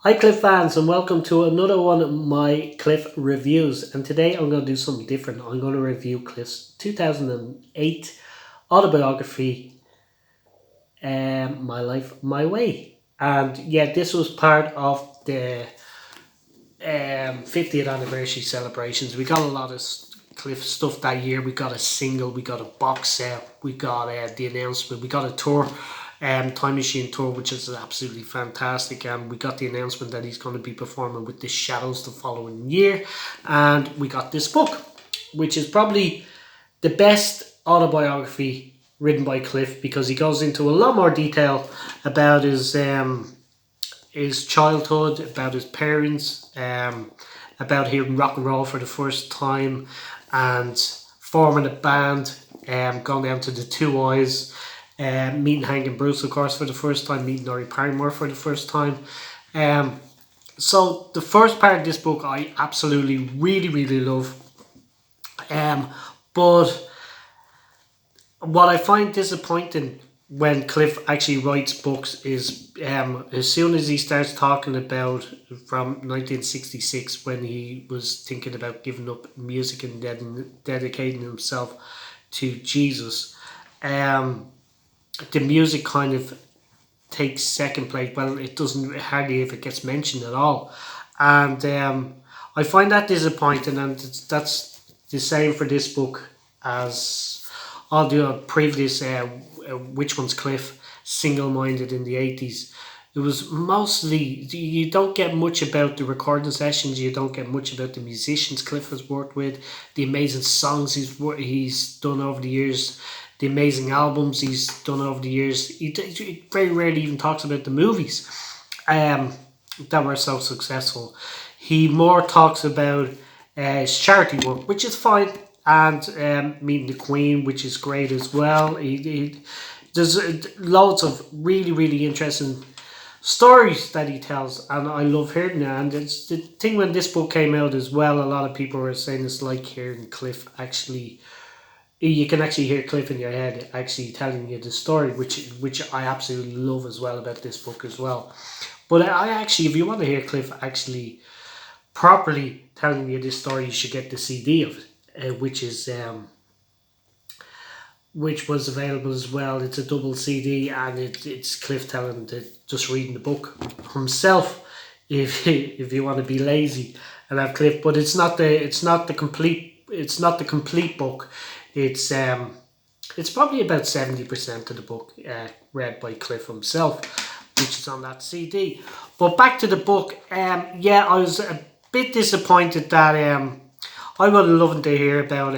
Hi Cliff fans and welcome to another one of my Cliff reviews, and today I'm going to do something different. I'm going to review Cliff's 2008 autobiography, My Life, My Way. And yeah, this was part of the 50th anniversary celebrations. We got a lot of Cliff stuff that year. We got a single, we got a box set, we got the announcement, we got a tour, Time Machine tour, which is absolutely fantastic. And we got the announcement that he's going to be performing with the Shadows the following year, and we got this book, which is probably the best autobiography written by Cliff because he goes into a lot more detail about his childhood, about his parents, about hearing rock and roll for the first time, and forming a band, going down to the Two Eyes, meeting Hank and Bruce, of course, for the first time, meeting Norrie Paramore for the first time. Um, so the first part of this book I absolutely really really love. But what I find disappointing when Cliff actually writes books is as soon as he starts talking about from 1966 when he was thinking about giving up music and dedicating himself to Jesus, um, the music kind of takes second place. Well, it doesn't hardly if it gets mentioned at all, and I find that disappointing. And that's the same for this book as all the previous. Which one's Cliff? Single-minded in the 80s. It was mostly you don't get much about the recording sessions. You don't get much about the musicians Cliff has worked with, the amazing songs he's done over the years, the amazing albums he's done over the years. He very rarely even talks about the movies um, that were so successful. He more talks about his charity work, which is fine, and meeting the Queen, which is great as well. There's loads of really, really interesting stories that he tells, and I love hearing that. And it's the thing when this book came out as well. A lot of people were saying it's like hearing Cliff actually. You can actually hear Cliff in your head actually telling you the story, which I absolutely love as well about this book as well. But I actually, if you want to hear Cliff actually properly telling you this story, you should get the CD of it, which was available as well. It's a double CD, and it's Cliff telling just reading the book himself. If you want to be lazy and have Cliff, but it's not the complete book. It's probably about 70% of the book read by Cliff himself, which is on that CD. But back to the book. Yeah, I was a bit disappointed that I would have loved to hear about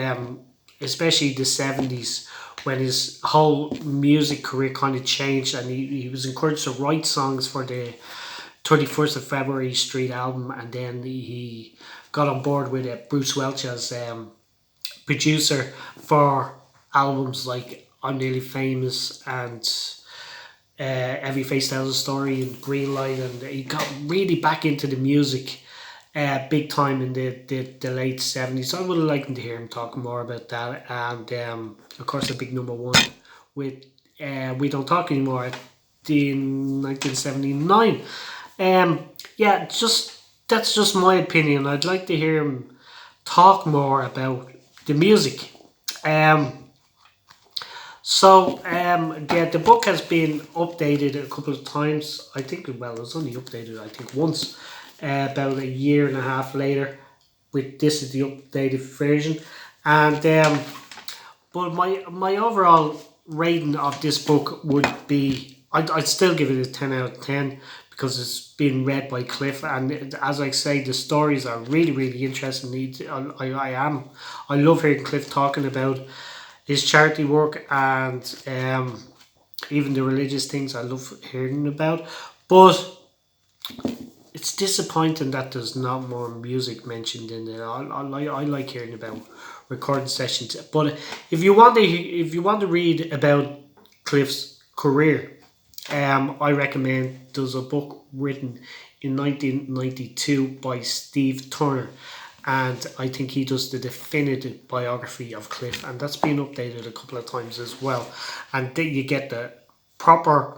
especially the 70s when his whole music career kind of changed, and he was encouraged to write songs for the 31st of February Street album, and then he got on board with Bruce Welch as producer for albums like I'm Nearly Famous and Every Face Tells a Story and Green Light, and he got really back into the music big time in the late 70s. I would have liked to hear him talk more about that. And of course, the big number one with We Don't Talk Anymore in 1979. Yeah, that's just my opinion. I'd like to hear him talk more about the music. Um, yeah, the book has been updated a couple of times. I think, well, it was only updated, I think, once, about a year and a half later. With this is the updated version, and but my overall rating of this book would be I'd still give it a 10 out of 10 because it's been read by Cliff, and as I say, the stories are really really interesting. I love hearing Cliff talking about his charity work and even the religious things. I love hearing about, but it's disappointing that there's not more music mentioned in it. I like hearing about recording sessions. But if you want to read about Cliff's career, I recommend there's a book written in 1992 by Steve Turner, and I think he does the definitive biography of Cliff, and that's been updated a couple of times as well. And then you get the proper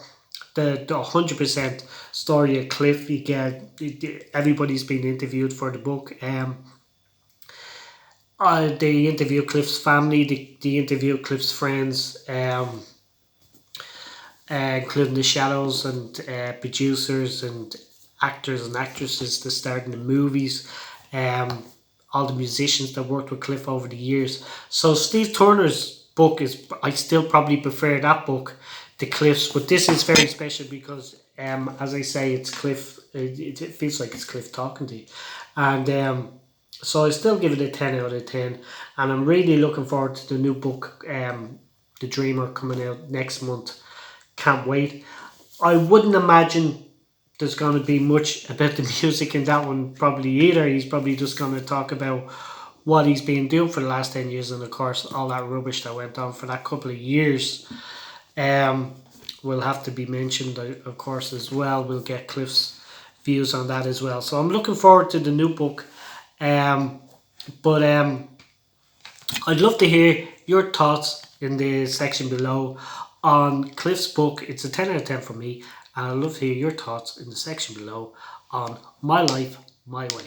the 100% story of Cliff. You get everybody's been interviewed for the book. They interview Cliff's family. They interview Cliff's friends. Including the shadows and producers and actors and actresses that starred in the movies, all the musicians that worked with Cliff over the years. So Steve Turner's book is, I still probably prefer that book to Cliff's, but this is very special because, as I say, it's Cliff. It feels like it's Cliff talking to you, and so I still give it a 10 out of 10, and I'm really looking forward to the new book, The Dreamer, coming out next month. Can't wait. I wouldn't imagine there's going to be much about the music in that one probably either. He's probably just going to talk about what he's been doing for the last 10 years, and of course all that rubbish that went on for that couple of years will have to be mentioned, of course, as well. We'll get Cliff's views on that as well. So I'm looking forward to the new book. But I'd love to hear your thoughts in the section below on Cliff's book. It's a 10 out of 10 for me, and I'd love to hear your thoughts in the section below on My Life, My Way.